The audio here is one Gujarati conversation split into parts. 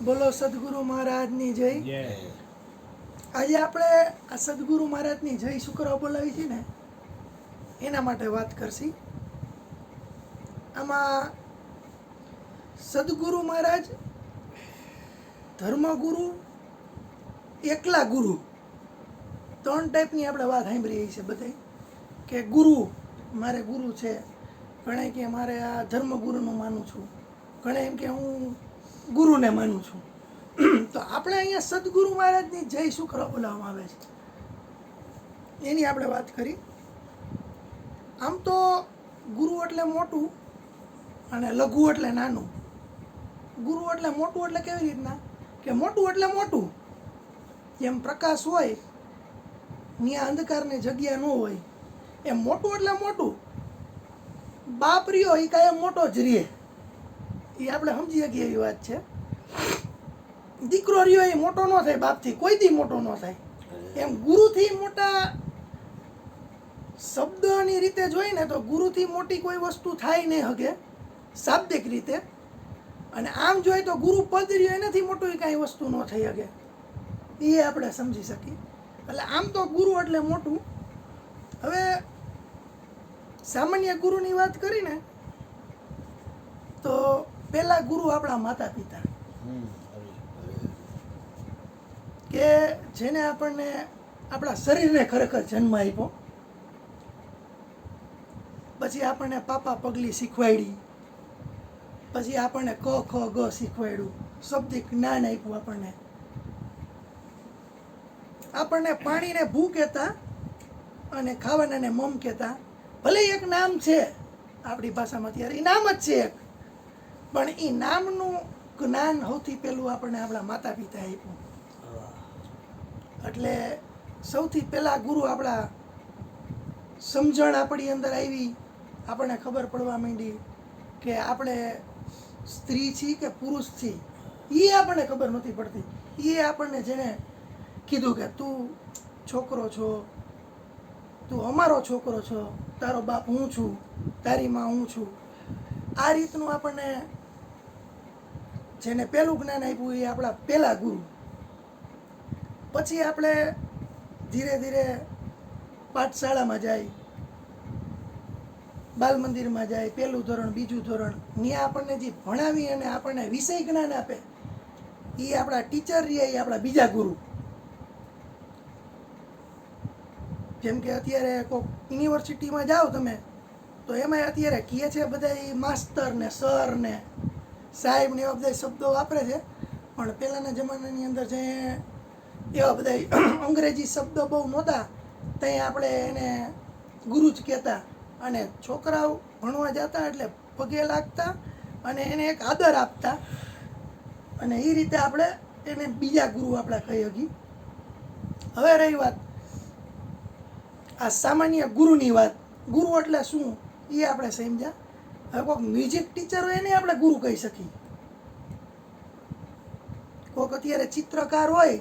બોલો સદગુરુ મહારાજની જય. આજે આપણે આ સદગુરુ મહારાજની જય શું કરવા બોલાવી છે ને એના માટે વાત કરશી. આમાં સદગુરુ મહારાજ, ધર્મગુરુ, એકલા ગુરુ, ત્રણ ટાઈપની આપણે વાત સાંભળીએ છે બધે. કે ગુરુ, મારે ગુરુ છે, ઘણા કે મારે આ ધર્મગુરુનું માનું છું, ઘણા એમ કે હું ગુરુને માનું છું. તો આપણે અહીંયા સદગુરુ મહારાજની જય શું કરવા બોલાવવામાં આવે છે એની આપણે વાત કરી. આમ તો ગુરુ એટલે મોટું અને લઘુ એટલે નાનું. ગુરુ એટલે મોટું એટલે કેવી રીતના કે મોટું એટલે મોટું, જેમ પ્રકાશ હોય ત્યાં અંધકારની જગ્યા ન હોય એમ મોટું એટલે મોટું. બાપ રહ્યો એ કાયમ મોટો જ રહે, એ આપણે સમજી શકીએ એવી વાત છે. દીકરો રહ્યો એ મોટો ન થાય બાપથી, કોઈથી મોટો ન થાય. એમ ગુરુથી મોટા શબ્દની રીતે જોઈને તો ગુરુથી મોટી કોઈ વસ્તુ થાય નહીં શકે શાબ્દિક રીતે. અને આમ જોઈએ તો ગુરુ પદ રહ્યો એનાથી મોટું એ કાંઈ વસ્તુ ન થઈ શકે, એ આપણે સમજી શકીએ. એટલે આમ તો ગુરુ એટલે મોટું. હવે સામાન્ય ગુરુની વાત કરીને તો પહેલા ગુરુ આપણા માતા પિતા, કે જેને આપણને આપણા શરીરને ખરેખર જન્મ આપ્યો, પછી આપણને પાપા પગલી શીખવાડી, પછી આપણને ક ખ ગ શીખવાડ્યું, શબ્દિક જ્ઞાન આપ્યું આપણને. આપણને પાણીને ભૂ કહેતા અને ખાવાનાને મમ કહેતા. ભલે એક નામ છે આપણી ભાષામાં અત્યારે, એ નામ જ છે એક, પણ એ નામનું જ્ઞાન સૌથી પહેલું આપણને આપણા માતા પિતા આપ્યું. એટલે સૌથી પહેલા ગુરુ આપણા સમજણ આપણી અંદર આવી, આપણને ખબર પડવા માંડી કે આપણે સ્ત્રી છીએ કે પુરુષ છીએ, એ આપણને ખબર નથી પડતી. એ આપણને જેને કીધું કે તું છોકરો છો, તું અમારો છોકરો છો, તારો બાપ હું છું, તારી માં હું છું, આ રીતનું આપણને જેને પહેલું જ્ઞાન આપ્યું એ આપણા પહેલા ગુરુ. પછી આપણે ધીરે ધીરે પાઠશાળામાં જાય, બાલ મંદિરમાં જાય, પહેલું ધોરણ, બીજું ધોરણ, ત્યાં આપણને જે ભણાવી અને આપણને વિષય જ્ઞાન આપે એ આપણા ટીચર રહ્યા, એ આપણા બીજા ગુરુ. જેમ કે અત્યારે કોઈક યુનિવર્સિટીમાં જાઓ તમે તો એમાં અત્યારે કહે છે બધા એ માસ્તર ને સર ને સાહેબ ને એવા બધા શબ્દો વાપરે છે, પણ પહેલાંના જમાનાની અંદર જે એવા બધા અંગ્રેજી શબ્દો બહુ નહોતા, ત્યાં આપણે એને ગુરુ જ કહેતા. અને છોકરાઓ ભણવા જતા એટલે પગે લાગતા અને એને એક આદર આપતા, અને એ રીતે આપણે એને બીજા ગુરુ આપણે કહી શકીએ. હવે રહી વાત આ સામાન્ય ગુરુની વાત. ગુરુ એટલે શું એ આપણે સમજ્યા. હવે કોઈક મ્યુઝિક ટીચર હોય એને આપણે ગુરુ કહી શકીએ. કોઈક અત્યારે ચિત્રકાર હોય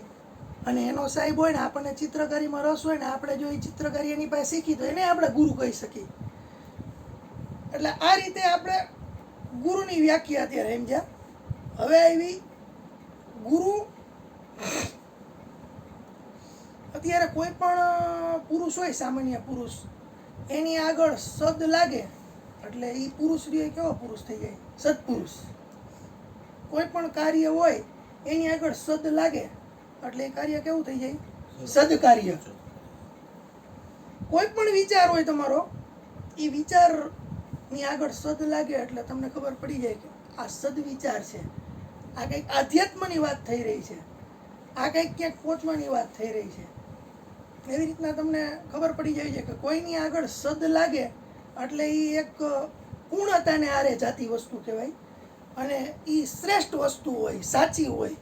અને એનો સાહેબ હોય ને આપણને ચિત્રકારીમાં રસ હોય ને આપણે જો એ ચિત્રકારી એની પાસે શીખી તો એને આપણે ગુરુ કહી શકીએ. એટલે આ રીતે આપણે ગુરુની વ્યાખ્યા અત્યારે સમજ્યા. હવે આવી ગુરુ, અત્યારે કોઈ પણ પુરુષ હોય, સામાન્ય પુરુષ, એની આગળ સદ લાગે એટલે એ પુરુષ રહ્યો કેવો પુરુષ થઈ જાય? સદપુરુષ. કોઈ પણ કાર્ય હોય એની આગળ સદ લાગે એટલે એ કાર્ય કેવું થઈ જાય? સદકાર્ય. કોઈ પણ વિચાર હોય તમારો, એ વિચારની આગળ સદ લાગે એટલે તમને ખબર પડી જાય કે આ સદવિચાર છે, આ કંઈક આધ્યાત્મની વાત થઈ રહી છે, આ કંઈક ક્યાંક પહોંચવાની વાત થઈ રહી છે. એવી રીતના તમને ખબર પડી જાય છે કે કોઈની આગળ સદ લાગે એટલે એ એક પૂર્ણતાને આરે જાતી વસ્તુ કહેવાય, અને એ શ્રેષ્ઠ વસ્તુ હોય, સાચી હોય,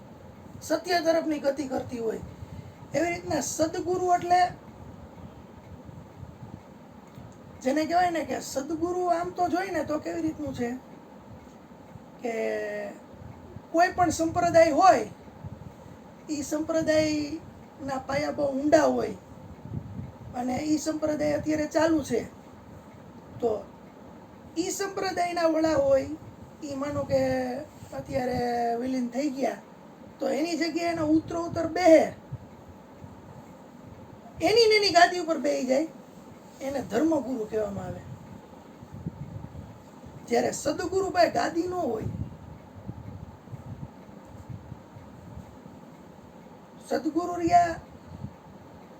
સત્ય તરફની ગતિ કરતી હોય. એવી રીતના સદગુરુ એટલે જેને કહેવાય ને કે સદગુરુ આમ તો જોઈ ને તો કેવી રીતનું છે કે કોઈ પણ સંપ્રદાય હોય એ સંપ્રદાયના પાયા બહુ ઊંડા હોય અને એ સંપ્રદાય અત્યારે ચાલુ છે તો એ સંપ્રદાયના વડા હોય એ માનો કે અત્યારે વિલીન થઈ ગયા તો એની જગ્યાએ એનો ઉત્તરોત્તર બેહે, એની ગાદી ઉપર બેહી જાય, એને ધર્મગુરુ કહેવામાં આવે. જ્યારે સદગુરુ પાસે ગાદી ન હોય, સદગુરુ રહ્યા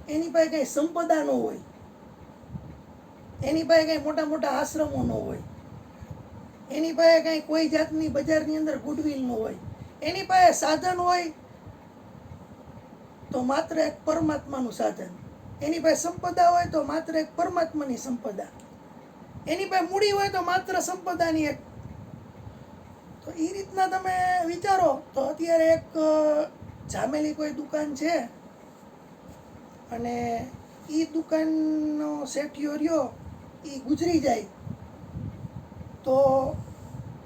એની પાસે કઈ સંપદા ન હોય, એની પાસે કઈ મોટા મોટા આશ્રમો ન હોય, એની પાસે કઈ કોઈ જાતની બજારની અંદર ગુડવિલ ન હોય, એની પાસે સાધન હોય તો માત્ર એક પરમાત્માનું સાધન, એની પાસે સંપદા હોય તો માત્ર એક પરમાત્માની સંપદા, એની પાસે મૂડી હોય તો માત્ર સંપદાની એક. તો એ રીતના તમે વિચારો તો અત્યારે એક જામેલી કોઈ દુકાન છે અને એ દુકાનનો શેઠિયો રહ્યો એ ગુજરી જાય, તો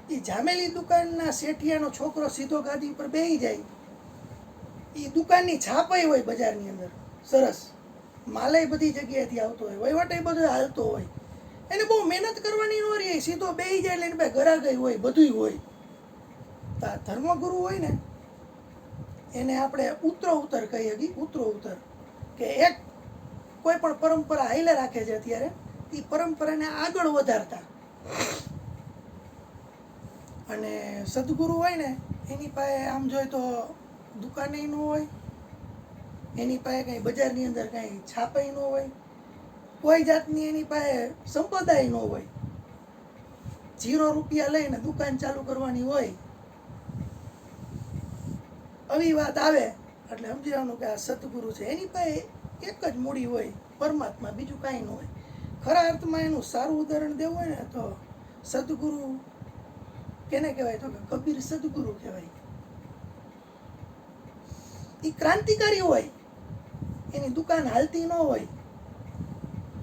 એ જામેલી દુકાનના શેઠિયાનો છોકરો સીધો ગાદી ઉપર બેસી જાય, એ દુકાનની છાપાઈ હોય બજારની અંદર સરસ, માલય બધી જગ્યાએથી આવતો હોય, વહીવટ બધો હાલતો હોય, એને બહુ મહેનત કરવાની ન રહી, સીધો બેસી જાય એટલે એની પાસે ગરાગઈ હોય, બધું હોય. તો આ ધર્મગુરુ હોય ને એને આપણે ઉત્તરોત્તર કહીએ કે ઉત્તરોત્તર, કે એક કોઈ પણ પરંપરા હાઈલે રાખે છે અત્યારે, એ પરંપરાને આગળ વધારતા. અને સદગુરુ હોય ને એની પાસે આમ જોઈએ તો દુકાને ન હોય, એની પાસે કંઈ બજારની અંદર કંઈ છાપાઈ ન હોય, કોઈ જાતની એની પાસે સંપદાય ન હોય, 0 રૂપિયા લઈને દુકાન ચાલુ કરવાની હોય, આવી વાત આવે એટલે સમજી જવાનું કે આ સદગુરુ છે. એની પાસે એક જ મૂડી હોય, પરમાત્મા, બીજું કાંઈ ન હોય. ખરા અર્થમાં એનું સારું ઉદાહરણ દેવું હોય ને તો સદગુરુ કેને કહેવાય તો કે કબીર સદગુરુ કહેવાય. એ ક્રાંતિકારી હોય, એની દુકાન હાલતી ન હોય,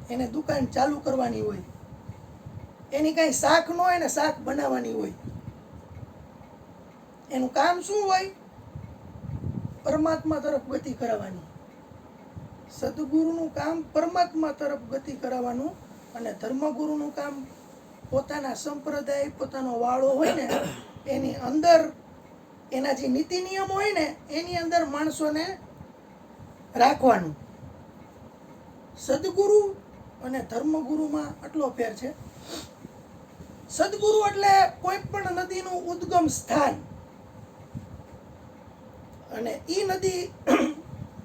એને દુકાન ચાલુ કરવાની હોય, એની કાંઈ શાક ન હોય ને શાક બનાવવાની હોય. એનું કામ શું હોય? પરમાત્મા તરફ ગતિ કરાવવાની. સદગુરુનું કામ પરમાત્મા તરફ ગતિ કરાવવાનું, અને ધર્મગુરુનું કામ પોતાના સંપ્રદાય, પોતાનો વાળો હોય ને એની અંદર, એના જે નીતિ નિયમ હોય ને એની અંદર માણસોને રાખવાનું. સદગુરુ અને ધર્મગુરુમાં આટલો ફેર છે. સદગુરુ એટલે કોઈ પણ નદીનું ઉદ્ગમ સ્થાન, અને એ નદી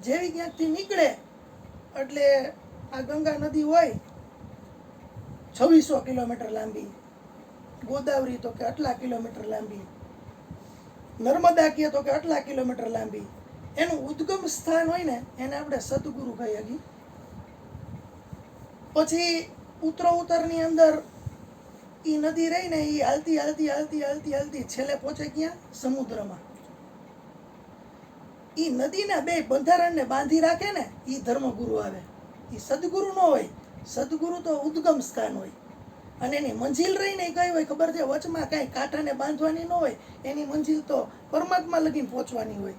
જેવી ક્યાંકથી નીકળે એટલે આ ગંગા નદી હોય 2600 કિલોમીટર લાંબી, ગોદાવરી તો કે આટલા કિલોમીટર લાંબી, નર્મદા કહે તો કે આટલા કિલોમીટર લાંબી, એનું ઉદ્ગમ સ્થાન હોય ને એને આપણે સદગુરુ કહીએ છીએ. પછી ઉત્તરોત્તરની અંદર એ નદી રહીને એ હાલતી હાલતી હાલતી હાલતી હાલતી છેલ્લે પહોંચે ક્યાં? સમુદ્રમાં. એ નદીના બે બંધારણને બાંધી રાખે ને એ ધર્મગુરુ આવે. એ સદગુરુ ન હોય. સદગુરુ તો ઉદ્ગમ સ્થાન હોય, અને એની મંજિલ રહીને કઈ હોય ખબર છે? વચમાં કાંઈ કાંટાને બાંધવાની ન હોય, એની મંજિલ તો પરમાત્મા લગીને પહોંચવાની હોય.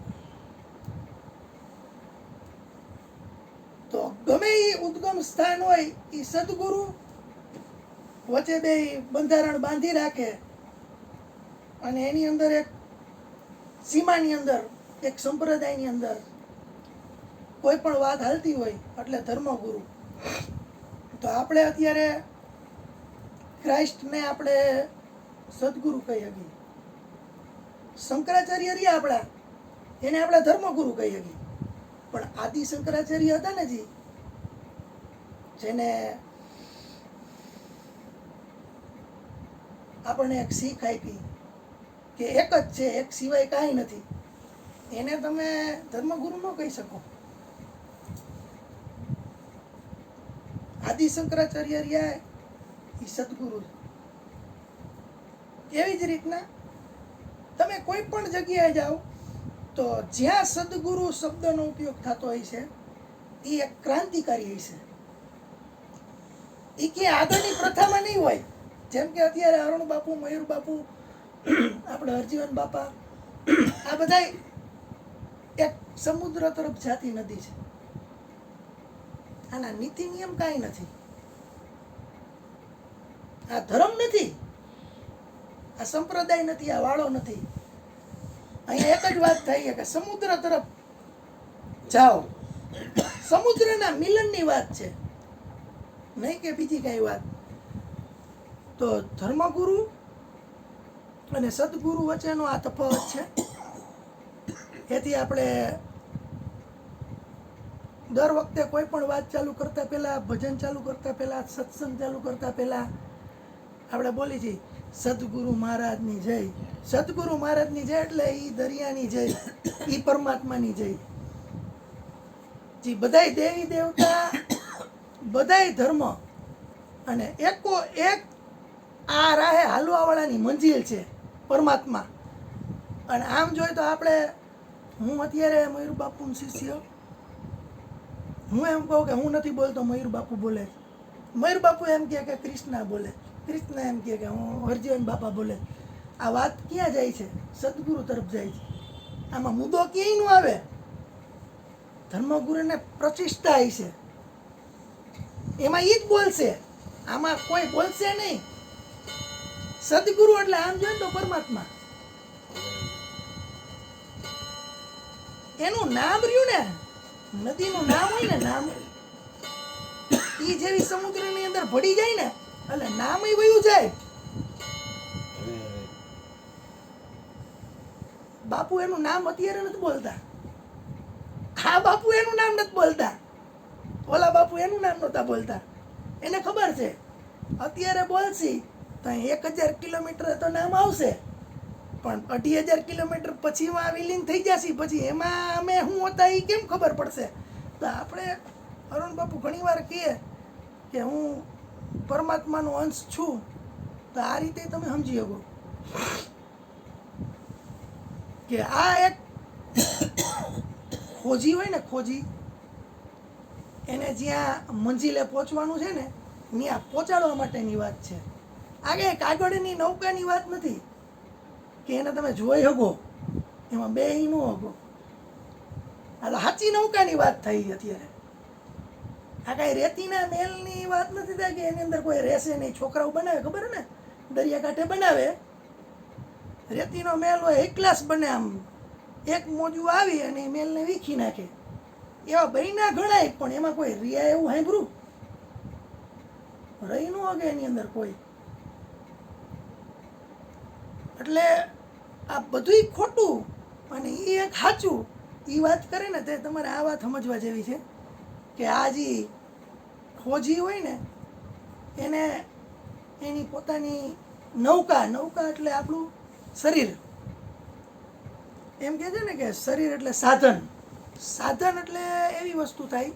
તો ગમે એ ઉદ્ગમ સ્થાન હોય એ સદગુરુ વચ્ચે બે બંધારણ બાંધી રાખે, અને એની અંદર એક સીમાની અંદર, એક સંપ્રદાયની અંદર કોઈ પણ વાત હાલતી હોય એટલે ધર્મગુરુ. તો આપણે અત્યારે ક્રાઇસ્ટને આપણે સદગુરુ કહીએ છીએ. શંકરાચાર્ય રહ્યા આપણા, એને આપણે ધર્મગુરુ કહીએ છીએ. પણ આદિ શંકરાચાર્ય હતા ને જી, જેને આપણને એક શીખ આપી કે એક જ છે, એક સિવાય કાંઈ નથી, એને તમે ધર્મગુરુ ન કહી શકો. આદિ શંકરાચાર્ય રહ્યા એ સદગુરુ. એવી જ રીતના તમે કોઈ પણ જગ્યાએ જાઓ તો જ્યાં સદગુરુ શબ્દનો ઉપયોગ થતો હોય છે એ એક ક્રાંતિકારી હોય છે. એ કે આગળની પ્રથામાં નહીં હોય. જેમ કે અત્યારે અરુણ બાપુ, મયુર બાપુ, આપણે હરજીવન બાપા, આ બધા એક સમુદ્ર તરફ જાતી નદી છે. આના નીતિ નિયમ કાંઈ નથી. આ ધર્મ નથી, આ સંપ્રદાય નથી, આ વાળો નથી. અહીંયા એક જ વાત થાય છે કે સમુદ્ર તરફ જાઓ. સમુદ્રના મિલનની વાત છે, નહીં કે બીજી કઈ વાત. તો ધર્મગુરુ અને સદગુરુ વચ્ચેનો આ તફાવત છે. એથી આપણે દર વખતે કોઈ પણ વાત ચાલુ કરતા પહેલા, ભજન ચાલુ કરતા પહેલા, સત્સંગ ચાલુ કરતા પહેલા આપણે બોલી છીએ સદગુરુ મહારાજની જય. સદગુરુ મહારાજની જય એટલે એ દરિયાની જય, એ પરમાત્માની જય. જે બધાય દેવી દેવતા, બધાય ધર્મ અને એકો એક આ રાહે હાલવાવાળાની મંજિલ છે પરમાત્મા. અને આમ જોઈએ તો આપણે, હું અત્યારે મયુર બાપુનો શિષ્ય, હું એમ કહું કે હું નથી બોલતો, મયુર બાપુ બોલે. મયુર બાપુ એમ કહે કે કૃષ્ણા બોલે, કૃષ્ણ એમ કહે કે હું હરજીવન બાપા બોલે. આ વાત ક્યાં જાય છે? સદગુરુ તરફ જાય છે. આમાં મુદ્દો ક્યાંય નો આવે. ધર્મગુરુને પ્રતિષ્ઠા છે, એમાં ઈ જ બોલશે, આમાં કોઈ બોલશે નહીં. સદગુરુ એટલે આમ જોઈએ તો પરમાત્મા. એનું નામ રહ્યું ને, નદીનું નામ હોય ને, નામ ઈ જેવી સમુદ્રની અંદર ભળી જાય ને એટલે નામ ય વયું જાય. બાપુ એનું નામ અત્યારે નથી બોલતા. આ બાપુ એનું નામ નથી બોલતા, ઓલા બાપુ એનું નામ નહોતા બોલતા. એને ખબર છે અત્યારે બોલશી તો 1000 કિલોમીટર તો નામ આવશે, પણ 2500 કિલોમીટર પછી વિલીન થઈ જશે. પછી એમાં અમે શું હતા એ કેમ ખબર પડશે? તો આપણે અરુણ બાપુ ઘણી વાર કહે કે હું પરમાત્માનો અંશ છું, તો આ રીતે તમે સમજી શકો કે આ એક ખોજી હોય ને, ખોજી એને જ્યાં મંજિલે પહોંચવાનું છે ને ત્યાં પહોંચાડવા માટેની વાત છે. આગળ કાગળની નૌકાની વાત નથી કે એને તમે જોઈ શકો, એમાં બે ન શકો. આ સાચી નૌકાની વાત થઈ અત્યારે. આ કાંઈ રેતીના મેલની વાત નથી થાય કે એની અંદર કોઈ રહેશે નહીં. છોકરાઓ બનાવે, ખબર ને, દરિયાકાંઠે બનાવે રેતીનો મેલ હોય, એકલાસ બને, આમ એક મોજું આવી અને મેલને વીખી નાખે. એવા બહીના ગણાય, પણ એમાં કોઈ રિયા એવું સાંભળ્યું? રહી ન હગે એની અંદર કોઈ. એટલે આ બધુંય ખોટું અને એ એક સાચું. એ વાત કરે ને તે તમારે આ વાત સમજવા જેવી છે કે આ જે ખોજી હોય ને એને એની પોતાની નૌકા, નૌકા એટલે આપણું શરીર. એમ કહે છે ને કે શરીર એટલે સાધન. સાધન એટલે એવી વસ્તુ થાય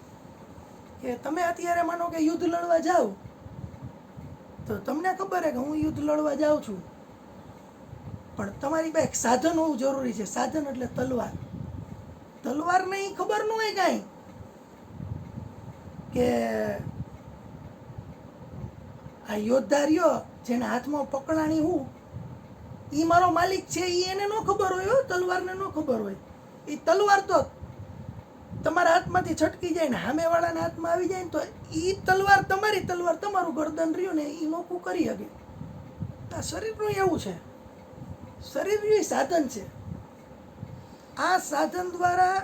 કે તમે અત્યારે માનો કે યુદ્ધ લડવા જાઓ તો તમને ખબર છે કે હું યુદ્ધ લડવા જાઉં છું, પણ તમારી પાસે એક સાધન હોવું જરૂરી છે. સાધન એટલે તલવાર. તલવારને ઈ ખબર ન હોય કાંઈ કે આ યોદ્ધા રહ્યો જેના હાથમાં પકડાણી હું, એ મારો માલિક છે, એ એને ન ખબર હોય, તલવારને ન ખબર હોય. એ તલવાર તો તમારા હાથમાંથી છટકી જાય ને સામેવાળાના હાથમાં આવી જાય ને તો એ તલવાર તમારી તલવાર, તમારું ગરદન રહ્યું ને એ નોખું કરી શકે. આ શરીરનું એવું છે. શરીર એ સાધન છે. આ સાધન દ્વારા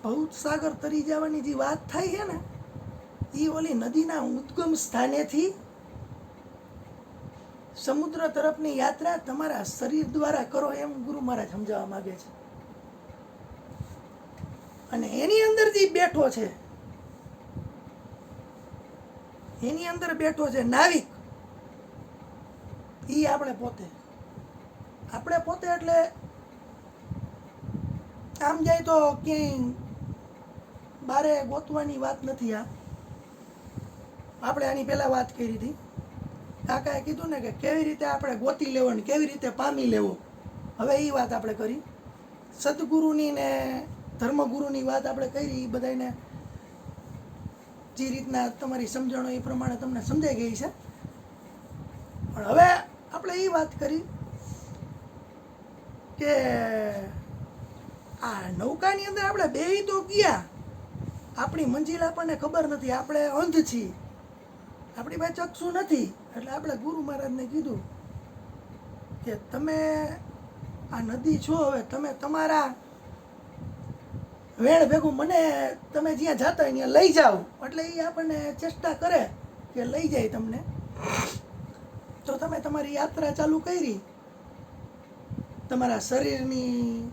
ભવસાગર તરી જવાની જે વાત થાય છે ને, એ ઓલી નદીના ઉદ્ગમ સ્થાનેથી સમુદ્ર તરફની યાત્રા તમારા શરીર દ્વારા કરો, એમ ગુરુ મહારાજ સમજાવવા માંગે છે. અને એની અંદર જે બેઠો છે, એની અંદર બેઠો છે નાવિક, એ આપણે પોતે. આપણે પોતે એટલે આમ જાય તો ક્યાંય બારે ગોતવાની વાત નથી. આ આપણે આની પહેલા વાત કરી હતી. કાકાએ કીધું ને કે કેવી રીતે આપણે ગોતી લેવો ને કેવી રીતે પામી લેવો. હવે એ વાત આપણે કરી. સદગુરુની ને ધર્મગુરુની વાત આપણે કરી. એ બધાને જે રીતના તમારી સમજણો એ પ્રમાણે તમને સમજાઈ ગઈ છે. પણ હવે આપણે એ વાત કરી કે આ નૌકાની અંદર આપણે બેહી તો ગયા, આપણી મંજિલ આપણને ખબર નથી, આપણે અંધ છીએ, આપણી પાસે ચક્ષુ નથી. એટલે આપણે ગુરુ મહારાજને કીધું કે તમે આ નદી છો, હવે તમે તમારા વેણ ભેગું મને તમે જ્યાં જાતા હોય ત્યાં લઈ જાઓ. એટલે એ આપણને ચેષ્ટા કરે કે લઈ જાય તમને. તો તમે તમારી યાત્રા ચાલુ કરી, તમારા શરીરની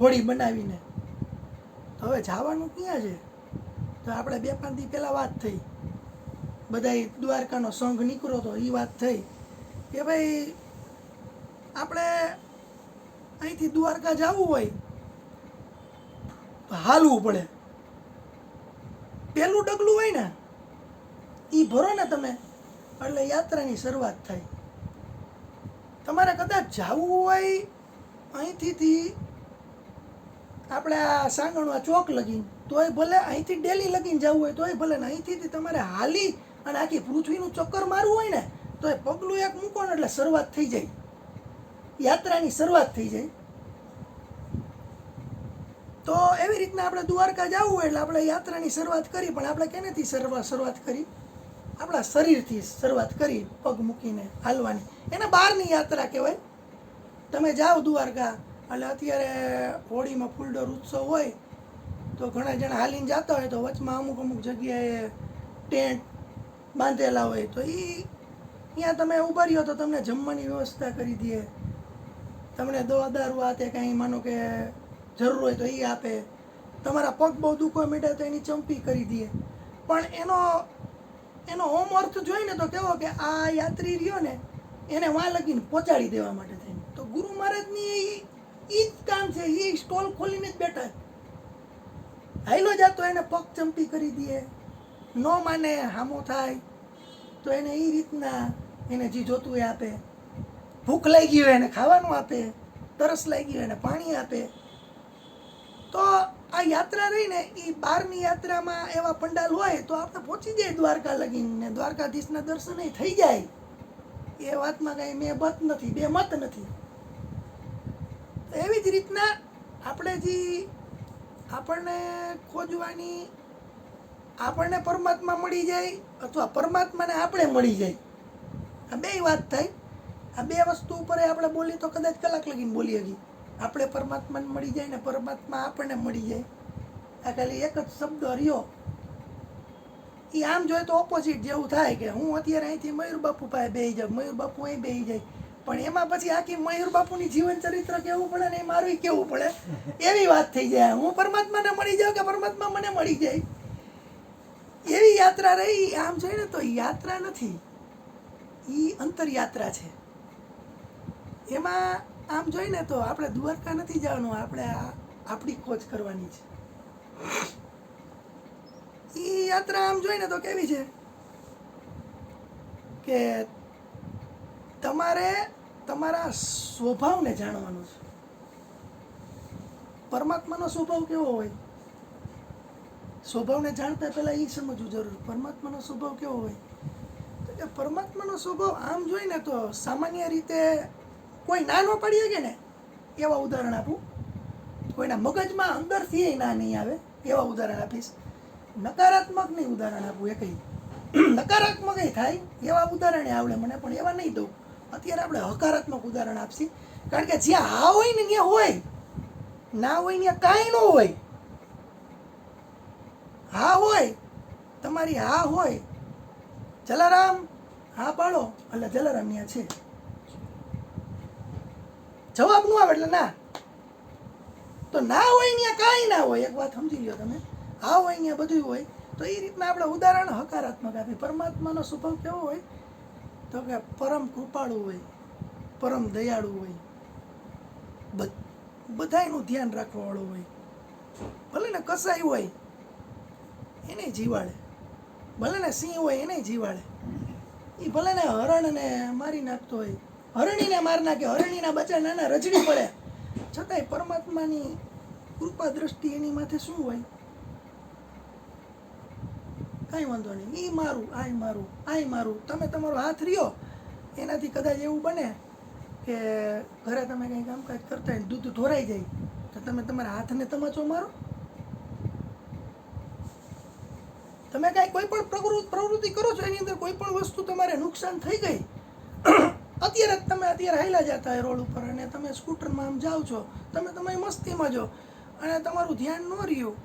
હોડી બનાવીને. તો હવે જવાનું ક્યાં છે? તો આપણે 2-5 દી પહેલાં વાત થઈ, બધાય દ્વારકાનો સંઘ નીકળ્યો તો એ વાત થઈ કે ભાઈ આપણે અહીંથી દ્વારકા જવું હોય તો હાલવું પડે. પહેલું ડગલું હોય ને એ ભરો ને તમે, એટલે યાત્રાની શરૂઆત થાય. તમારે કદાચ જવું હોય અહીંથી આપણે આ સાંગણવા ચોક લગીને, તોય ભલે અહીંથી ડેલી લગીને જવું હોય તોય ભલે, ને અહીંથી તમારે હાલી અને આખી પૃથ્વીનું ચક્કર મારવું હોય ને તો એ પગલું એક મૂકો ને એટલે શરૂઆત થઈ જાય, યાત્રાની શરૂઆત થઈ જાય. તો એવી રીતના આપણે દ્વારકા જવું હોય એટલે આપણે યાત્રાની શરૂઆત કરી. પણ આપણે કેનેથી શરૂઆત કરી? આપણા શરીરથી શરૂઆત કરી, પગ મૂકીને હાલવાની. એને બહારની યાત્રા કહેવાય. તમે જાઓ દ્વારકા એટલે અત્યારે હોળીમાં ફૂલડોર ઉત્સવ હોય તો ઘણા જણા હાલીને જતા હોય તો વચમાં અમુક જગ્યાએ ટેન્ટ બાંધેલા હોય તો ત્યાં તમે ઊભા રહ્યો તો તમને જમવાની વ્યવસ્થા કરી દે, તમને દવા દારૂ આ તે કાંઈ માનો કે જરૂર હોય તો એ આપે, તમારા પગ બહુ દુખવા માંડે તો એની ચંપી કરી દે. પણ એનો હોમ અર્થ જોઈને તો કેવો કે આ યાત્રી રહ્યો ને એને વાં લગીને પહોંચાડી દેવા માટે થઈને. તો ગુરુ મહારાજની એ જ કામ છે, એ સ્ટોલ ખોલીને જ બેઠા, હાઈલો જાતો એને પગ ચંપી કરી દે, ન માને હામો થાય તો એને એ રીતના એને જે જોતું એ આપે, ભૂખ લાગી હોય એને ખાવાનું આપે, તરસ લાગી હોય એને પાણી આપે. તો આ યાત્રા રહીને એ બહારની યાત્રામાં એવા પંડાલ હોય તો આપણે પહોંચી જાય દ્વારકા લગીને, દ્વારકાધીશના દર્શન થઈ જાય. એ વાતમાં કાંઈ મેં બત નથી, બે મત નથી. એવી જ રીતના આપણે જે આપણને ખોજવાની, આપણને પરમાત્મા મળી જાય અથવા પરમાત્માને આપણે મળી જાય, આ બે વાત થાય. આ બે વસ્તુ ઉપર આપણે બોલી તો કદાચ કલાક લગીને બોલી હકી. આપણે પરમાત્માને મળી જાય ને પરમાત્મા આપણને મળી જાય, આ ખાલી એક જ શબ્દ રહ્યો. એ આમ જોઈએ તો ઓપોઝિટ જેવું થાય કે હું અત્યારે અહીંથી મયુર બાપુ પાસે બેસી જાઉં, મયુર બાપુ અહીં બેસી જાય, પણ એમાં પછી આખી મયુર બાપુની જીવન ચરિત્ર કેવું પડે ને એ મારું કેવું પડે, એવી વાત થઈ જાય. હું પરમાત્માને મળી જાઉં કે પરમાત્મા મને મળી જાય, એવી યાત્રા રહી. આમ જોઈએ ને તો યાત્રા નથી, એ અંતરયાત્રા છે. એમાં આમ જોઈને તો આપણે દ્વારકા નથી જવાનું, આપણે આપણી ખોજ કરવાની છે. એ યાત્રા આમ જોઈને તો કેવી છે કે તમારે તમારા સ્વભાવને જાણવાનું છે. પરમાત્માનો સ્વભાવ કેવો હોય, સ્વભાવને જાણતા પહેલાં એ સમજવું જરૂર. પરમાત્માનો સ્વભાવ કેવો હોય તો કે પરમાત્માનો સ્વભાવ આમ જોઈને તો સામાન્ય રીતે કોઈ ના ન પડી શકે ને એવા ઉદાહરણ આપું. કોઈના મગજમાં અંદરથી ના નહીં આવે એવા ઉદાહરણ આપીશ. નકારાત્મક નહીં ઉદાહરણ આપું, એ કંઈ નકારાત્મક થાય એવા ઉદાહરણે આવડે મને, પણ એવા નહીં દઉં. અત્યારે આપણે હકારાત્મક ઉદાહરણ આપશી, કારણ કે જ્યાં હા હોય ને ત્યાં હોય, ના હોય ત્યાં કાંઈ ન હોય. હા હોય, તમારી હા હોય, જલારામ હા પાડો એટલે જલારામ ત્યાં છે, જવાબ ન આવે એટલે ના. તો ના હોય ત્યાં કાંઈ ના હોય, એક વાત સમજી લો તમે. હા હોય ત્યાં બધું હોય. તો એ રીતના આપણે ઉદાહરણ હકારાત્મક આપી. પરમાત્માનો સ્વભાવ કેવો હોય તો કે પરમ કૃપાળુ હોય, પરમ દયાળુ હોય, બધાયનું ધ્યાન રાખવાવાળું હોય. ભલે ને કસાઈ હોય એને જીવાડે, ભલે ને સિંહ હોય એને જીવાડે. એ ભલે ને હરણને મારી નાખતો હોય, હરણીને મારી નાખે, હરણીના બચ્ચા નાના રજડી પડે, છતાંય પરમાત્માની કૃપા દ્રષ્ટિ એની માથે શું હોય, કાંઈ વાંધો નહીં, એ મારું, આય મારું, આય મારું. તમે તમારો હાથ રહ્યો એનાથી કદાચ એવું બને કે ઘરે તમે કંઈ કામકાજ કરતા હોય દૂધ ઢોરાઈ જાય તો તમે તમારા હાથને તમાચો મારો. તમે કાંઈ કોઈ પણ પ્રવૃત્તિ કરો છો એની અંદર કોઈ પણ વસ્તુ તમારે નુકસાન થઈ ગઈ અત્યારે જ તમે હાલ્યા જતા હોય રોડ ઉપર અને તમે સ્કૂટરમાં આમ જાઓ છો, તમે તમારી મસ્તીમાં જો અને તમારું ધ્યાન ન રહ્યું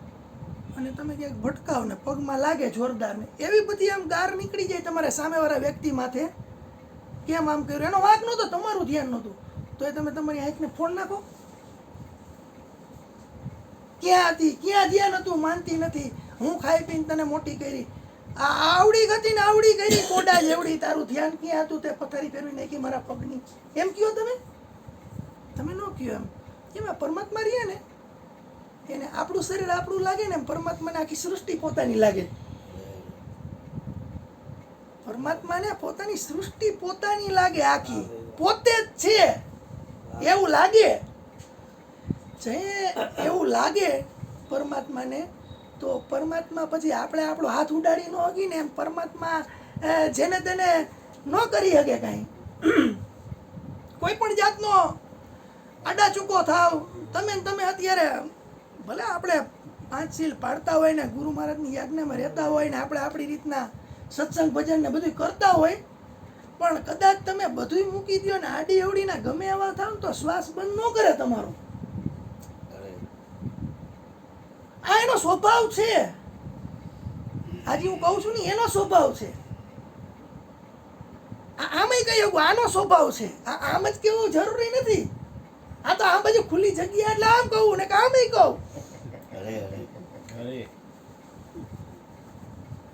અને તમે ક્યાંક ભટકાવ ને પગમાં લાગે જોરદાર ને એવી બધી આમ ગાર નીકળી જાય તમારે સામેવાળા વ્યક્તિ માથે, કેમ આમ કર્યું, એનો વાંક નહોતો, તમારું ધ્યાન નહોતું, તો એ તમે તમારી આંખને ફોડ નાખો. ક્યાં હતી, ક્યાં ધ્યાન હતું, માનતી નથી. હું ખાઈ પીને તને મોટી કરી, આવડી હતી ને આવડી કરી કોડા જેવડી, તારું ધ્યાન ક્યાં હતું, તે પથારી ફેરવી નાખી મારા પગની, એમ કયો તમે ન કયો એમ. એમાં પરમાત્મા રહીએ ને એને આપણું શરીર આપણું લાગે ને, પરમાત્માને આખી સૃષ્ટિ પોતાની લાગે. પરમાત્માને પોતાની સૃષ્ટિ પોતાની લાગે, આખી પોતે જ છે એવું લાગે. એવું લાગે પરમાત્માને, તો પરમાત્મા પછી આપણે આપણો હાથ ઉડાડી ન હકી ને એમ પરમાત્મા જેને તેને ન કરી શકે કાંઈ. કોઈ પણ જાતનો આડા ચૂકો થાવ તમે અત્યારે ભલે આપણે 5 શીલ પાડતા હોય ને ગુરુ મહારાજની યાજ્ઞામાં રહેતા હોય ને આપણે આપણી રીતના સત્સંગ ભજન ને બધું કરતા હોય, પણ કદાચ તમે બધું મૂકી દો ને આડી અવડીના ગમે એવા થાવ તો શ્વાસ બંધ ન કરે તમારો. આ એનો સ્વભાવ છે. આજે હું કહું છું ને એનો સ્વભાવ છે. આમાંય કહી શકું આનો સ્વભાવ છે. આમ જ કેવું જરૂરી નથી. આ તો આમ બાજુ ખુલ્લી જગ્યા એટલે આમ કહું ને આમેય કહું.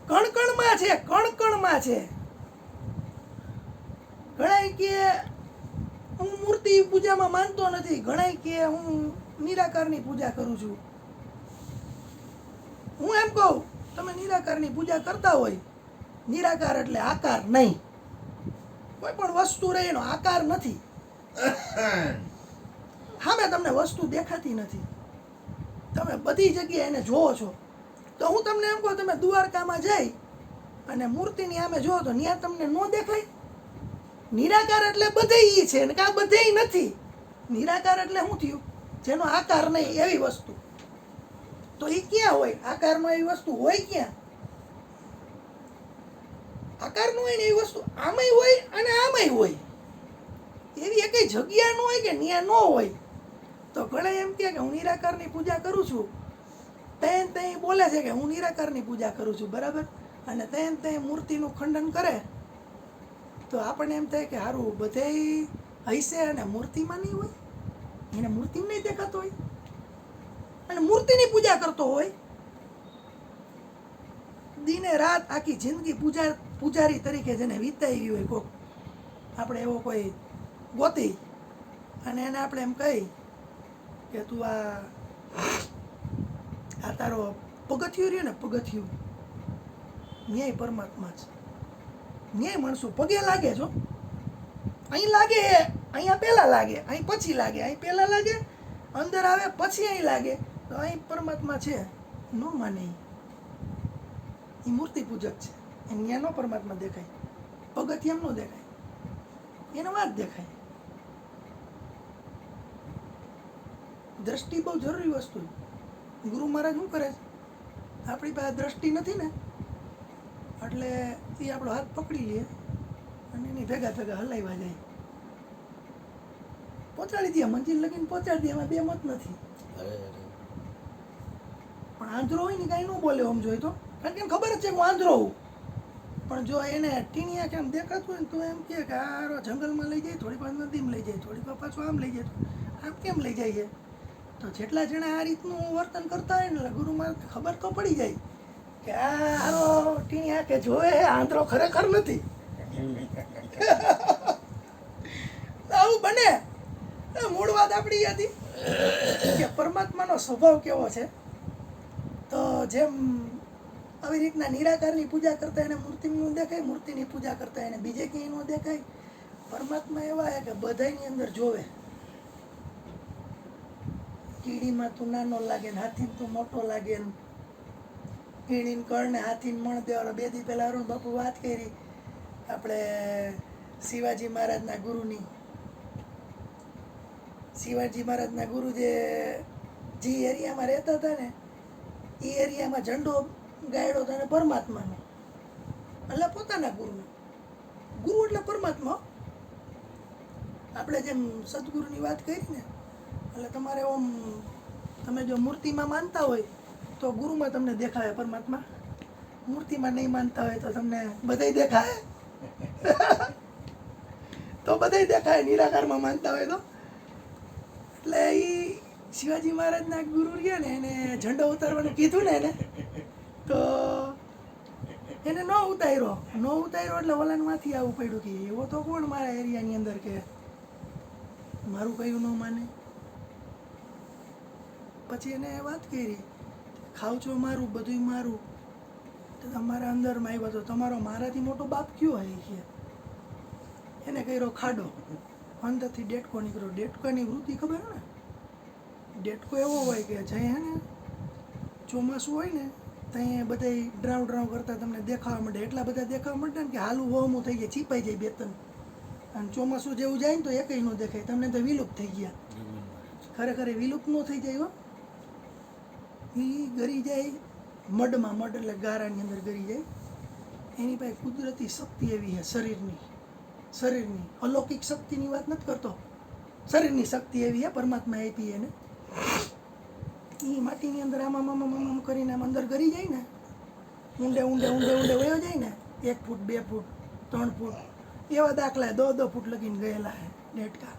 કણકણમાં છે, કણકણમાં છે. ઘણાય કે હું મૂર્તિ પૂજામાં માનતો નથી, ઘણાય કે હું નિરાકારની પૂજા કરું છું. હું એમ કહું તમે નિરાકારની પૂજા કરતા હોય, નિરાકાર એટલે આકાર નહીં. કોઈ પણ વસ્તુ રહે એનો આકાર નથી. સામે તમને વસ્તુ દેખાતી નથી, તમે બધી જગ્યાએ એને જોવો છો. તો હું તમને એમ કહું તમે દ્વારકામાં જઈ અને મૂર્તિની સામે જોવો તો ત્યાં તમને ન દેખાય. નિરાકાર એટલે બધે ઈ છે ને કાં બધે નથી. નિરાકાર એટલે શું થયું, જેનો આકાર નહીં એવી વસ્તુ. તો એ ક્યાં હોય, આકારમાં એવી વસ્તુ હોય ક્યાં? આકાર નો હોય ને એવી વસ્તુ આમાંય હોય અને આમાંય હોય. એવી એકય જગ્યા ન હોય કે ત્યાં ન હોય. તો ઘણા એમ કહે કે હું નિરાકારની પૂજા કરું છું, તે બોલે છે કે હું નિરાકારની પૂજા કરું છું, બરાબર, અને તે મૂર્તિનું ખંડન કરે તો આપણને એમ થાય કે સારું બધે હશે અને મૂર્તિમાં નહીં હોય, એને મૂર્તિમાં નહીં દેખાતો હોય અને મૂર્તિની પૂજા કરતો હોય. દિને રાત આખી જિંદગી પૂજારી તરીકે જેને વિતાવી હોય કોક, આપણે એવો કોઈ ગોતી અને એને આપણે એમ કહી કે તું આ તારો પગથિયું રહ્યું ને પગથિયું, ન્યાય પરમાત્મા છે. ન્યાય માણસો પગે લાગે છો, અહીં લાગે, અહીંયા પહેલાં લાગે, અહીં પછી લાગે, અહીં પહેલાં લાગે, અંદર આવે પછી અહીં લાગે, તો અહીં પરમાત્મા છે ન માને. એ મૂર્તિ પૂજક છે, એને ત્યાં નો પરમાત્મા દેખાય, પગથિયામ નો દેખાય, એને વાત દેખાય. દ્રષ્ટિ બહુ જરૂરી વસ્તુ. ગુરુ મહારાજ શું કરે છે, આપણી પાસે દ્રષ્ટિ નથી ને એટલે એ આપણો હાથ પકડી લે અને એની ભેગા હલાવ્યા જાય, પહોંચાડી દે, મંજિલ લગીને પહોંચાડી દે, એમાં બે મત નથી. પણ આંધળો હોય ને કાંઈ ન બોલે આમ જોઈએ તો, કારણ કે ખબર જ છે કે હું આંધળો હોઉં. પણ જો એને ટીણીયા કેમ દેખાતું હોય ને તો એમ કહે કે આ જંગલમાં લઈ જાય, થોડીક વાર નદીમાં લઈ જાય, થોડીક વાર પાછું આમ લઈ જાય, આમ કેમ લઈ જાય છે. તો જેટલા જણા આ રીતનું વર્તન કરતા હોય ને એટલે ગુરુ મહારાજ ખબર તો પડી જાય કે આ હારો ટીણીયા કે જોવે આંધળો ખરેખર નથી. આવું બને. મૂળ વાત આપણી હતી કે પરમાત્માનો સ્વભાવ કેવો છે. તો જેમ આવી રીતના નિરાકારની પૂજા કરતા એને મૂર્તિનું દેખાય, મૂર્તિની પૂજા કરતા એને બીજે ક્યાંય ન દેખાય. પરમાત્મા એવા છે કે બધાની અંદર જોવે. કીડીમાં તું નાનો લાગે ને હાથીમાં તું મોટો લાગે ને કીડીને કળ ને હાથીને મણ દેવાનો. 2 દી પહેલા અરુણ બાપુ વાત કરી આપણે શિવાજી મહારાજના ગુરુની. શિવાજી મહારાજના ગુરુ જે એરિયામાં રહેતા હતા ને એ એરિયામાં ઝંડો ગાયડો હતો અને પરમાત્માનો એટલે પોતાના ગુરુનો. ગુરુ એટલે પરમાત્મા. આપણે જેમ સદગુરુની વાત કરી ને, એટલે તમારે ઓમ તમે જો મૂર્તિમાં માનતા હોય તો ગુરુમાં તમને દેખાય પરમાત્મા, મૂર્તિમાં નહીં માનતા હોય તો તમને બધાય દેખાય તો બધાય દેખાય નિરાકારમાં માનતા હોય તો. એટલે એ શિવાજી મહારાજના ગુરુ રહ્યા ને એને ઝંડો ઉતારવાનું કીધું ને એને, તો એને ન ઉતાર્યો એટલે ઓલાનમાંથી આવવું પડ્યું કે એવો તો કોણ મારા એરિયાની અંદર કે મારું કયું ન માને. પછી એને વાત કરી, ખાવ છો મારું, બધું મારું, તો તમારા અંદરમાં આવ્યો તો તમારો મારાથી મોટો બાપ કયો હોય છે? એને કર્યો ખાડો, અંદરથી ડેટકો નીકળ્યો. ડેટકાની વૃત્તિ ખબર ને? ડેટકો એવો હોય કે જે હે ને ચોમાસું હોય ને ત્યાં બધા ડ્રાવ કરતા તમને દેખાવા માંડે, એટલા બધા દેખાવા માંડે ને કે હાલું વહમું થઈ જાય, છીપાઈ જાય બે ત્રણ. અને ચોમાસું જેવું જાય ને તો એકય ન દેખાય, તમને તો વિલુપ્ત થઈ ગયા. ખરેખર એ વિલુપ્ત ન થઈ જાય હો, એ ગરી જાય મડમાં, મડ એટલે ગારાની અંદર ગરી જાય. એની પાસે કુદરતી શક્તિ એવી છે શરીરની અલૌકિક શક્તિની વાત નથી કરતો, શરીરની શક્તિ એવી છે પરમાત્મા આપી એને. એ માટીની અંદર આમ કરીને આમ અંદર ગરી જાય ને, ઊંડે વયો જાય ને, 1 ફૂટ 2 ફૂટ 3 ફૂટ એવા દાખલા 2 ફૂટ લગીને ગયેલા છે ડેટકા.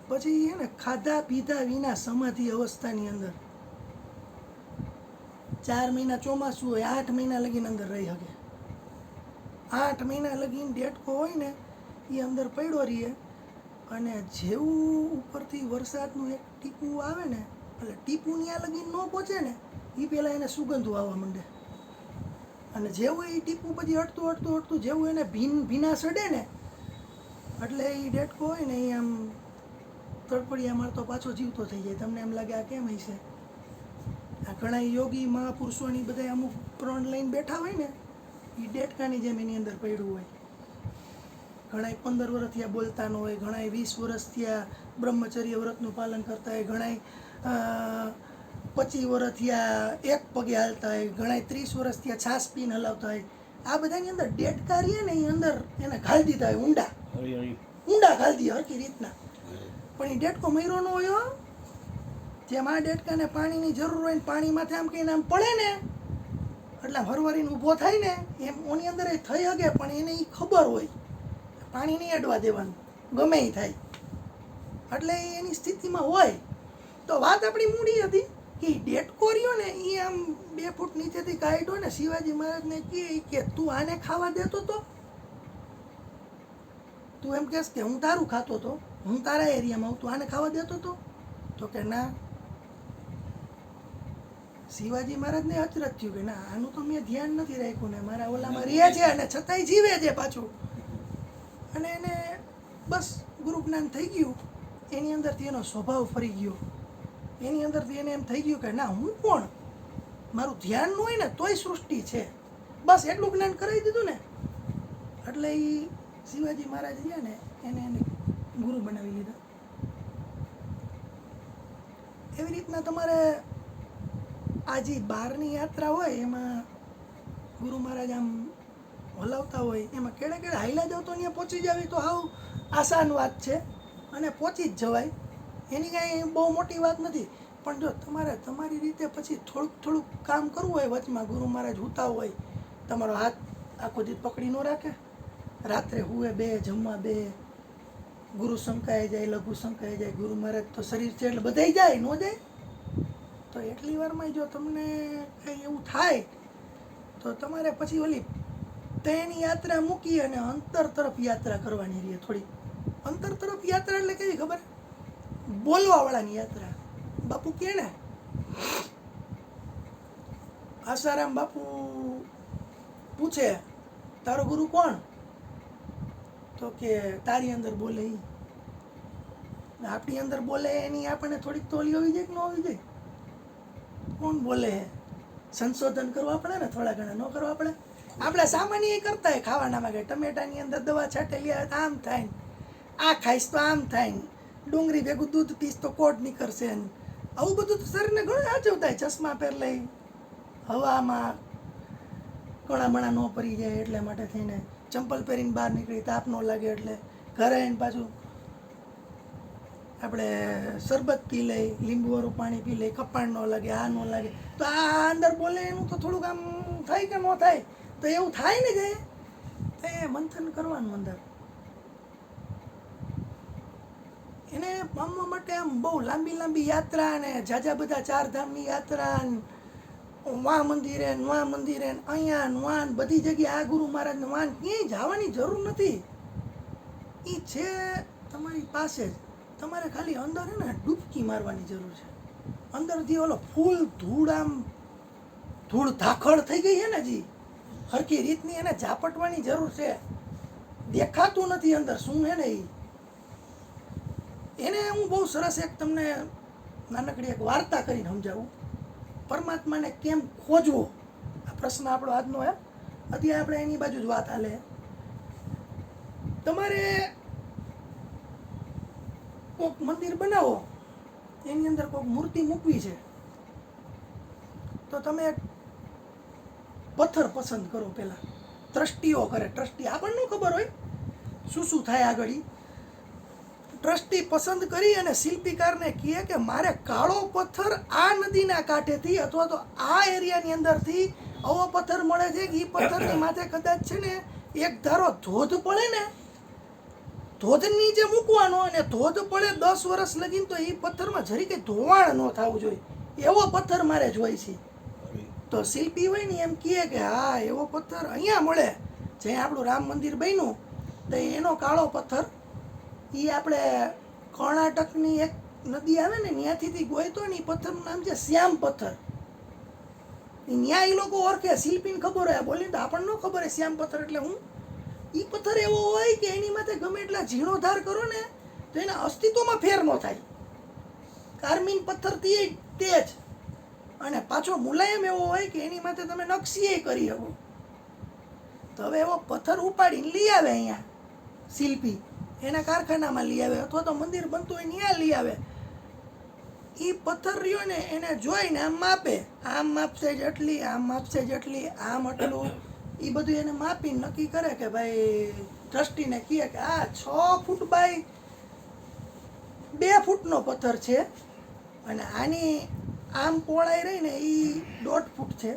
પછી એને ખાધા પીધા વિના સમાધિ અવસ્થાની અંદર 4 મહિના ચોમાસું હોય, 8 મહિના લગીને અંદર રહી શકે. 8 મહિના લગીને ડેટકો હોય ને એ અંદર પડ્યો રહીએ, અને જેવું ઉપરથી વરસાદનું એક ટીપું આવે ને, એટલે ટીપું ત્યાં લગીને ન પહોંચે ને એ પહેલાં એને સુગંધો આવવા માંડે. અને જેવું એ ટીપું પછી અડતું જેવું એને ભીના સડે ને, એટલે એ ડેટકો હોય ને એ આમ તડપડિયા મારતો પાછો જીવતો થઈ જાય. તમને એમ લાગે આ કેમ હશે? આ ઘણા યોગી મહાપુરુષોની બધા અમુક પ્રણ લઈને બેઠા હોય ને, એ ડેટકાની જેમ એની અંદર પડ્યું હોય. ઘણા 15 વર્ષ થયા બોલતા ન હોય, ઘણા 20 વર્ષ થયા બ્રહ્મચર્ય વ્રતનું પાલન કરતા હોય, ઘણા 25 વર્ષ થયા એક પગે હાલતા હોય, ઘણા 30 વર્ષ થયા છાસ પીને હલાવતા હોય. આ બધાની અંદર ડેટકા રહીએ ને એ અંદર એને ઘાલી દીધા હોય, ઊંડા ઘાલી દે હરખી રીતના. પણ એ ડેટકો મર્યો ન હોય. જેમ આ ડેટકાને પાણીની જરૂર હોય ને પાણીમાંથી આમ કહીને આમ પડે ને, એટલે હરવારીને ઊભો થાય ને, એમ ઓની અંદર એ થઈ શકે, પણ એને એ ખબર હોય પાણી નહીં અડવા દેવાનું, ગમે એ થાય. એટલે એની સ્થિતિમાં હોય. તો વાત આપણી મૂડી હતી કે ડેટકો રહ્યો ને એ આમ 2 ફૂટ નીચેથી કાઢ્યો ને, શિવાજી મહારાજને કે તું આને ખાવા દેતો તો? તું એમ કહેશ કે હું તારું ખાતો હતો, હું તારા એરિયામાં હું, તું આને ખાવા દેતો હતો? તો કે ના. શિવાજી મહારાજને અચરજ થયું કે ના, આનું તો મેં ધ્યાન નથી રાખ્યું ને, મારા ઓલામાં રહે છે અને છતાંય જીવે છે પાછું. અને એને બસ ગુરુ જ્ઞાન થઈ ગયું, એની અંદરથી એનો સ્વભાવ ફરી ગયો, એની અંદરથી એને એમ થઈ ગયું કે ના, હું કોણ, મારું ધ્યાન ન હોય ને તોય સૃષ્ટિ છે, બસ એટલું જ્ઞાન કરાવી દીધું ને. એટલે એ શિવાજી મહારાજ રહ્યા ને એને ગુરુ બનાવી લીધા. એવી રીતના તમારે આ જે બહારની યાત્રા હોય એમાં ગુરુ મહારાજ આમ હલાવતા હોય, એમાં કેળે હાઈલા જાવ તો ત્યાં પહોંચી જવી તો હાવ આસાન વાત છે, અને પહોંચી જ જવાય, એની કાંઈ બહુ મોટી વાત નથી. પણ જો તમારે તમારી રીતે પછી થોડુંક કામ કરવું હોય, વચમાં ગુરુ મહારાજ હુતા હોય, તમારો હાથ આખો દી પકડી ન રાખે, રાત્રે હુએ બે, જમવા બે, ગુરુ શંકાઈ જાય, લઘુ શંકાઈ જાય, ગુરુ મહારાજ તો શરીર છે એટલે બધાય જાય, ન જાય? તો એટલી વારમાં જો તમને કંઈ એવું થાય તો તમારે પછી ઓલી તેની યાત્રા મૂકી અને અંતર તરફ યાત્રા કરવાની રહે. થોડી અંતર તરફ યાત્રા એટલે કેવી ખબર? બોલવાવાળાની યાત્રા. બાપુ કહે ને, આસારામ બાપુ પૂછે તારો ગુરુ કોણ? તો કે તારી અંદર બોલે ઈ. આપણી અંદર બોલે એની આપણને થોડીક તોલી હોવી જાય કે ન હોવી જાય? કોણ બોલે? સંશોધન કરવા પડે ને, થોડા ઘણા ન કરવા પડે? આપણે સામાન્ય કરતા હોય ખાવાનામાં કે ટમેટાની અંદર દવા છાંટેલી આવે તો આમ થાય ને, આ ખાઈશ તો આમ થાય ને, ડુંગળી ભેગું દૂધ પીશ તો કોટ નીકળશે ને, આવું બધું તો શરીરને ઘણું સાચવતા હોય. ચશ્મા પહેર લઈ, હવામાં કણામણા ન પડી જાય એટલે માટે થઈને, ચંપલ પહેરીને બહાર નીકળી તાપ ન લાગે એટલે ઘરે આવીને પાછું આપણે શરબત પી લઈ, લીંબુવાળું પાણી પી લઈ, કપાણ ન લાગે, આ ન લાગે, તો આ અંદર બોલે એનું તો થોડુંક આમ થાય કે ન થાય? તો એવું થાય ને કે એ મંથન કરવાનું અંદર. એને પામવા માટે આમ બહુ લાંબી લાંબી યાત્રા ને જાજા બધા 4 ધામની યાત્રા ને વા મંદિરે ને વા મંદિરે ને અહીંયા ને વાન બધી જગ્યાએ આ ગુરુ મહારાજને વાન ક્યાંય જવાની જરૂર નથી. એ છે તમારી પાસે જ. તમારે ખાલી અંદર હે ને ડૂબકી મારવાની જરૂર છે. અંદરથી ઓલો ફૂલ ધૂળ આમ ધૂળ ધાખડ થઈ ગઈ છે ને જી હરખી રીતની એને ઝાપટવાની જરૂર છે. દેખાતું નથી અંદર શું હે ને એને હું બહુ સરસ એક તમને નાનકડી એક વાર્તા કરીને સમજાવું. પરમાત્માને કેમ ખોજવો આ પ્રશ્ન આપણો આજનો હે. અત્યારે આપણે એની બાજુ જ વાત હાલે. તમારે કોઈક મંદિર બનાવો, એની અંદર કોઈક મૂર્તિ મૂકવી છે, તો તમે એક પથ્થર પસંદ કરો. પહેલાં ટ્રસ્ટીઓ કરે. ટ્રસ્ટી આપણને ન ખબર હોય શું થાય આગળ. ટ્રસ્ટી પસંદ કરી અને શિલ્પીકારને કહે કે મારે કાળો પથ્થર આ નદીના કાંઠેથી અથવા તો આ એરિયાની અંદરથી આવો પથ્થર મળે છે કે એ પથ્થરની માથે કદાચ છે ને એક ધારો ધોધ પડે ને, ધોધ નીચે મૂકવાનો અને ધોધ પડે 10 વર્ષ લગીને તો એ પથ્થરમાં જરી કંઈ ધોવાણ ન થવું જોઈએ એવો પથ્થર મારે જોઈએ છે. તો શિલ્પી હોય ને એમ કહે કે હા એવો પથ્થર અહીંયા મળે. જ્યાં આપણું રામ મંદિર બન્યું તો એનો કાળો પથ્થર એ આપણે કર્ણાટકની એક નદી આવે ને ત્યાંથી ગોયતો ને એ પથ્થરનું નામ છે શ્યામ પથ્થર. ત્યાં એ લોકો ઓળખે, શિલ્પીને ખબર હોય. બોલીને તો આપણને ન ખબર હોય શ્યામ પથ્થર એટલે હું. એ પથ્થર એવો હોય કે એની માથે ગમે એટલા ઝીણોધાર કરો ને તો એના અસ્તિત્વમાં ફેર ન થાય. કાર્મીન પથ્થરથી તેજ અને પાછો મુલાયમ એવો હોય કે એની માથે તમે નકશી કરી શકો. તો હવે એવો પથ્થર ઉપાડીને લઈ આવે અહીંયા શિલ્પી, એના કારખાનામાં લઈ આવે અથવા તો મંદિર બનતું હોય ત્યાં લઈ આવે. એ પથ્થર રહ્યો ને એને જોઈને આમ માપે, આમ માપશે જેટલી, આમ માપશે જેટલી, આમ આટલું, એ બધું એને માપીને નક્કી કરે કે ભાઈ ટ્રસ્ટીને કહે કે આ 6 ફૂટ બાય 2 ફૂટનો પથ્થર છે અને આની આમ પહોળાઈ રહી ને એ 1.5 ફૂટ છે,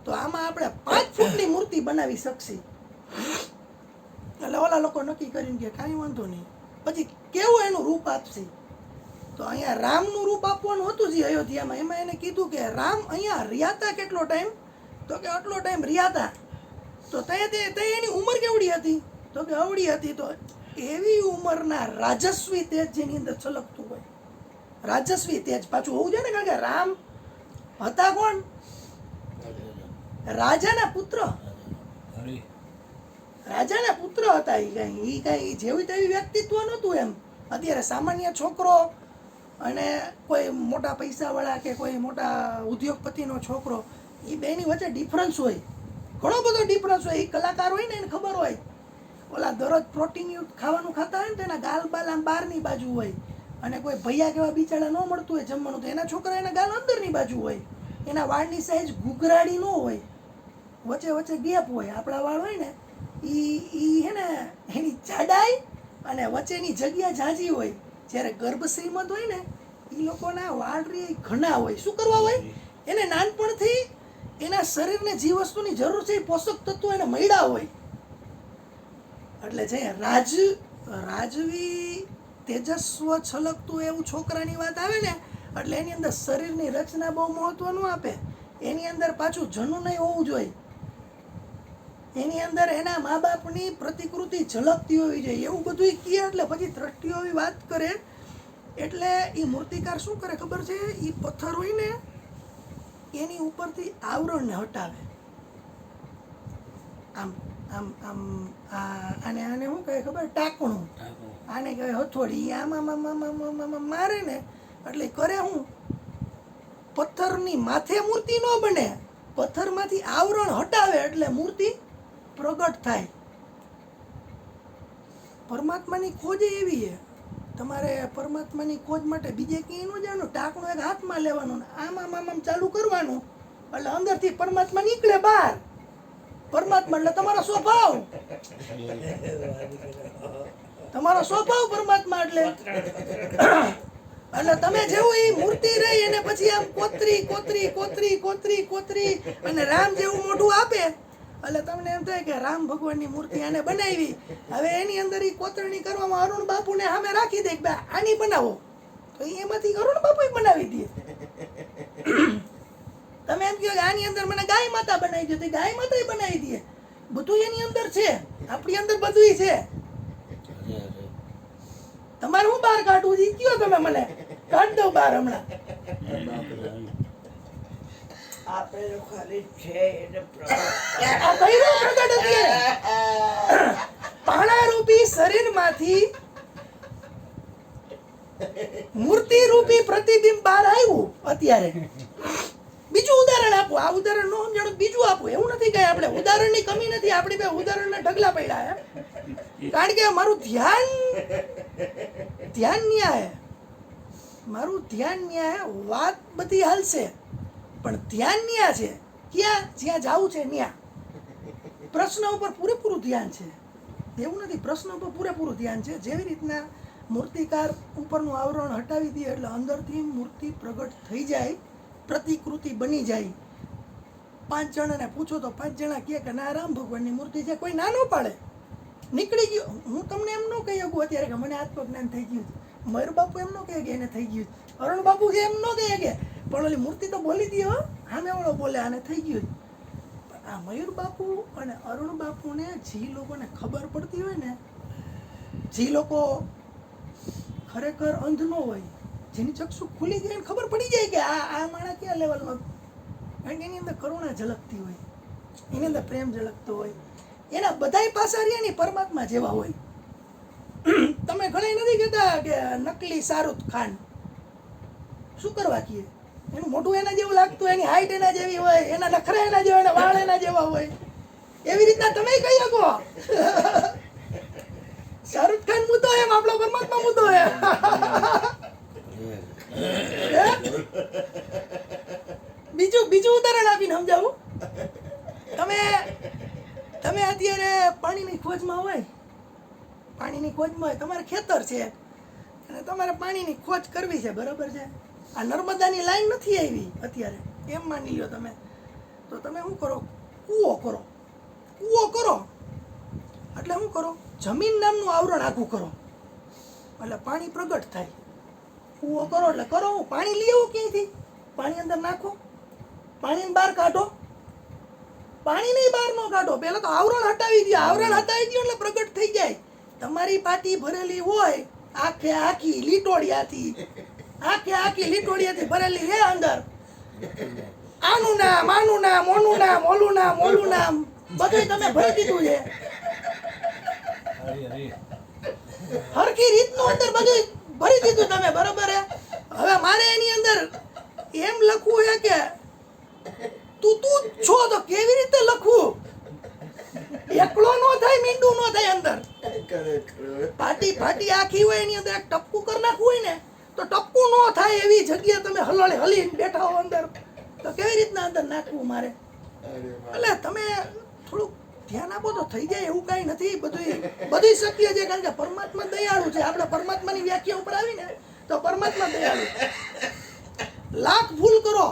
તો આમાં આપણે 5 ફૂટની મૂર્તિ બનાવી શકશી. એટલે ઓલા લોકો નક્કી કરીને કે કાંઈ વાંધો નહીં. પછી કેવું એનું રૂપ આપશે? તો અહીંયા રામનું રૂપ આપવાનું હતું જે અયોધ્યામાં. એમાં એને કીધું કે રામ અહીંયા રહ્યા કેટલો ટાઈમ? તો કે આટલો ટાઈમ રહ્યા. તો ત્યાં એની ઉંમર કેવડી હતી? તો કે અવડી હતી. તો એવી ઉંમરના રાજસ્વી તેજ જેની અંદર છલકતું હોય, રાજસ્વી તેજ પાછું હોવું જોઈએ ને. કારણ કે રામ હતા કોણ? રાજાના પુત્ર. રાજાના પુત્ર હતા. એ કઈ જેવી તેવી વ્યક્તિત્વ નહોતું એમ. અત્યારે સામાન્ય છોકરો અને કોઈ મોટા પૈસાવાળા કે કોઈ મોટા ઉદ્યોગપતિનો છોકરો, એ બેની વચ્ચે ડિફરન્સ હોય, ઘણો બધો ડિફરન્સ હોય. એ કલાકાર હોય ને એને ખબર હોય. ઓલા દરરોજ પ્રોટીનયુક્ત ખાવાનું ખાતા હોય ને તો એના ગાલ બાલ આમ બહારની બાજુ હોય, અને કોઈ ભૈયા કેવા બિચારા ન મળતું હોય જમવાનું તો એના છોકરા એના ગાલ અંદરની બાજુ હોય. એના વાળની સાઈઝ ઘૂઘરાડી ન હોય, વચ્ચે વચ્ચે ગેપ હોય. આપણા વાળ હોય ને એ હે ને એની જાડાઈ અને વચ્ચેની જગ્યા ઝાઝી હોય. જ્યારે ગર્ભ શ્રીમંત હોય ને એ લોકોના વાળ ઘણા હોય. શું કરવા હોય? એને નાનપણથી એના શરીરને જે વસ્તુની જરૂર છે એ પોષક તત્વો એને મળ્યા હોય. એટલે છે રાજવી તેજસ્વ છલકતું એવું છોકરાની વાત આવે ને એટલે એની અંદર શરીરની રચના બહુ મહત્વ ન આપે. એની અંદર પાછું જનૂનય હોવું જોઈએ. એની અંદર એના મા બાપની પ્રતિકૃતિ ઝલકતી હોવી જોઈએ. એવું બધું કહે. એટલે પછી દ્રષ્ટિઓ વાત કરે એટલે એ મૂર્તિકાર શું કરે ખબર છે? એ પથ્થર હોય ને એની ઉપરથી આવરણને હટાવે. આમ આમ આમ આને આને શું કહે ખબર? ટાંકણું. આને કહેવાય હથોડી. આમ મારે ને એટલે કરે હું? પથ્થરની માથે મૂર્તિ ન બને, પથ્થરમાંથી આવરણ હટાવે એટલે મૂર્તિ પ્રગટ થાય. પરમાત્માની ખોજ એવી છે. તમારે પરમાત્માની ખોજ માટે બીજે ક્યાંય ન જવાનું. ટાંકણું એક હાથમાં લેવાનું, આમ આમ આમ આમ ચાલુ કરવાનું એટલે અંદરથી પરમાત્મા નીકળે બહાર. પરમાત્મા એટલે તમારો સ્વભાવ. તમારો સ્વભાવ પરમાત્મા એટલે તમે જેવું એ મૂર્તિ રહી એને પછી આમ કોતરી કોતરી કોતરી કોતરી કોતરી અને રામ જેવું મોઢું આપે એટલે તમને એમ થાય કે રામ ભગવાનની મૂર્તિ આને બનાવી. હવે એની અંદર એ કોતરણી કરવામાં અરુણ બાપુને સામે રાખી દે કે આની બનાવો, તો એમાંથી અરુણ બાપુ બનાવી દે. તમે એમ કહો કે આની અંદર મને ગાય માતા બનાવી દો, તો ગાય માતા બનાવી દે. બધું એની અંદર છે, આપણી અંદર બધું છે. તમારે હું બહાર કાઢવું છે કયો, તમે મને કાઢ દો બહાર હમણાં. આપેલું ખાલી છે એને પાણારૂપી શરીરમાંથી મૂર્તિ રૂપી પ્રતિબિંબ બહાર આવ્યું. અત્યારે બીજું ઉદાહરણ આપો. આ ઉદાહરણ નો સમજાણું બીજું આપો. એવું નથી કે આપણે ઉદાહરણની કમી નથી, આપણી બે ઉદાહરણના ઢગલા પડ્યા. કારણ કે મારું ધ્યાન ન્યાય, મારું ધ્યાન ન્યાય. વાત બધી હાલશે પણ ધ્યાન ન્યા છે. ક્યાં? જ્યાં જાવું છે ન્યા. પ્રશ્ન ઉપર પૂરેપૂરું ધ્યાન છે. એવું નથી, પ્રશ્ન ઉપર પૂરેપૂરું ધ્યાન છે. જેવી રીતના મૂર્તિકાર ઉપરનું આવરણ હટાવી દે એટલે અંદરથી મૂર્તિ પ્રગટ થઈ જાય, પ્રતિકૃતિ બની જાય. 5 જણાને પૂછો તો 5 જણા કહે કે ના રામ ભગવાનની મૂર્તિ છે. કોઈ ના ન પાડે. નીકળી ગયો. હું તમને એમ ન કહી શકું અત્યારે કે મને આત્મજ્ઞાન થઈ ગયું. મયુર બાપુ એમ ન કહે કે એને થઈ ગયું. અરુણ બાપુ છે એમ ન કહે કે પણ ઓલી મૂર્તિ તો બોલી દી હો, સામે વાળો બોલે આને થઈ ગયું. આ મયુર બાપુ અને અરુણ બાપુને જે લોકોને ખબર પડતી હોય ને, જે લોકો ખરેખર અંધ ન હોય, જેની ચક્ષુ ખુલી જાય ખબર પડી જાય કે આ માણસ કયા લેવલમાં. કારણ કે એની અંદર કરુણા ઝલકતી હોય, એની અંદર પ્રેમ ઝલકતો હોય. એના બધાય પાસા રહ્યા ને પરમાત્મા જેવા હોય. તમે ઘણા નથી કહેતા કે નકલી શાહરુખ ખાન શું કરવા કીએ? એનું મોઢું એના જેવું લાગતું, એની હાઈટ એના જેવી હોય, એના નખરા એના જેવા, એના વાળ એના જેવા હોય. એવી રીતના તમે કહી શકો શાહરુખ ખાન મુદ્દો એમ આપણો પરમાત્મા મુદ્દો એમ. બીજું ઉદાહરણ આપીને સમજાવું. તમે અત્યારે પાણીની ખોજમાં હોય, તમારે ખેતર છે અને તમારે પાણીની ખોજ કરવી છે, બરાબર છે? આ નર્મદાની લાઈન નથી આવી અત્યારે, એમ માની લો તમે. તો તમે શું કરો? કૂવો કરો એટલે શું કરો? જમીન નામનું આવરણ આખું કરો એટલે પાણી પ્રગટ થાય. કૂવો કરો એટલે કરો. પાણી લઈ આવો ક્યાંયથી? પાણી અંદર નાખો, પાણીને બહાર કાઢો. પાણીને બહાર ન કાઢો, પહેલા તો આવરણ હટાવી દો. આવરણ હટાવી દો એટલે પ્રગટ થઈ જાય. તમારી પાટી ભરેલી હોય આખે આખી લીટોડિયાથી ભરેલી હે અંદર. આનું નામ, આનું નામ, ઓનું નામ, ઓલું નામ, ઓલું નામ બધું તમે ભરી દીધું છે. હરખી રીતનું અંદર બધું ભરી દીધું તમે, બરોબર હે? હવે મારે એની અંદર એમ લખવું છે કે તું છો, તો કેવી રીતે લખવું? એકલો નો થાય, મીંડું નો થાય. અંદર પાટી આખી હોય, એની અંદર એક ટપકું કરી નાખવું હોય ને તો ટપકું નો થાય એવી જગ્યા તમે હલીને બેઠા હો અંદર, તો કેવી રીતના અંદર નાખવું મારે? એટલે તમે થોડુંક ધ્યાન આપો તો થઈ જાય. એવું કાંઈ નથી, બધું શક્ય છે. કારણ કે પરમાત્મા દયાળુ છે. આપણે પરમાત્માની વ્યાખ્યા ઉપર આવીને તો પરમાત્મા દયાળુ. લાખ ભૂલ કરો.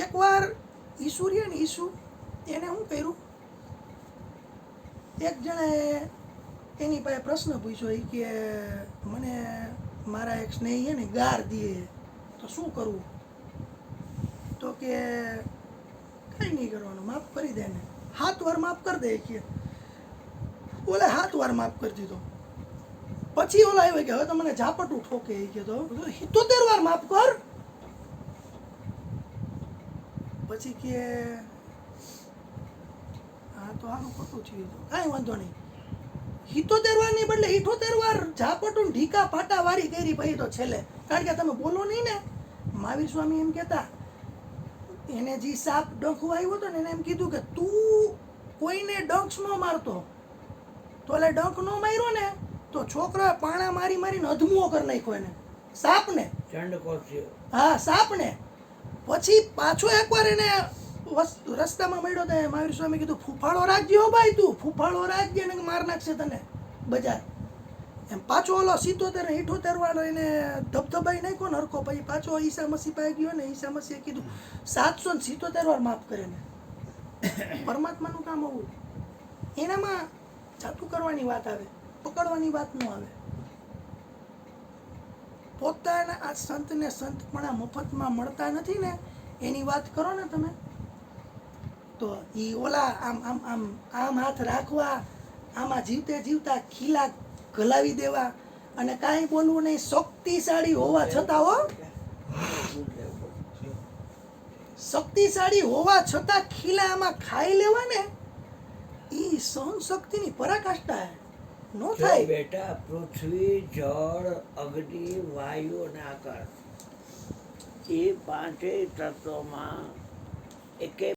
એકવાર ઈસુ એને શું કર્યું? એક જણાએ એની પાસે પ્રશ્ન પૂછ્યો કે મને મારા એક સ્નેહી છે ને ગાર દે તો શું કરવું? તો કે કંઈ નહીં કરવાનું, માફ કરી દે ને. 7 વાર માફ કરી દે કે ઓલા 7 વાર માફ કરી દીધો. પછી ઓલા આવ્યો કે હવે તો મને ઝાપટું ઠોકે કે તો 77 વાર માફ કર. પછી કે હા તો આનું ખોટું થયું, કાંઈ વાંધો નહીં. 77 વાર ની બદલે 78 વાર ઝાપટું ઢીકા પાટા વારી કરી પછી તો છેલ્લે. કારણ કે તમે બોલો નહીં ને. મહાવીર સ્વામી એમ કહેતા, એને જે સાપ ડંખ આવ્યો હતો ને એને એમ કીધું કે તું કોઈને ડંખ ન મારતો, તો એટલે ડંખ ન માર્યો ને તો છોકરા પાણા મારીને અધમુઓ કરી નાખ્યો એને, સાપને. હા, સાપને. પછી પાછો એકવાર એને રસ્તામાં મળ્યો તો મહાવીર સ્વામી કીધું ફૂફાળો રાખજે હો ભાઈ, તું ફૂફાળો રાખજે ને માર નાખશે તને બજાર. એમ પાછો ઓલો 77 ને 78 વાળો એને ધબધબાઈ નાખ્યો ને હરખો, પછી પાછો ઈસા મસી પાસે ગયો ને ઈસા મસીએ કીધું 777 વાર માફ કરે ને. પરમાત્માનું કામ આવું, એનામાં જાતું કરવાની વાત આવે, પકડવાની વાત ન આવે. પોતાના આ સંતને સંતપણા મફતમાં મળતા નથી ને એની વાત કરો ને તમે, તો એ ઓલા આમ આમ આમ આમ હાથ રાખવા, આમાં જીવતે જીવતા ખીલા ગલાવી દેવા અને કાંઈ બોલવું નહીં, શક્તિશાળી હોવા છતાં શક્તિશાળી હોવા છતાં ખીલા આમાં ખાઈ લેવા ને એ સહન શક્તિની પરાકાષ્ઠા હે, નો જો થાય. બેટા પૃથ્વી, જળ, અગ્નિ, વાયુ અને આકાશ એ પાંચેય તત્વોમાં એકે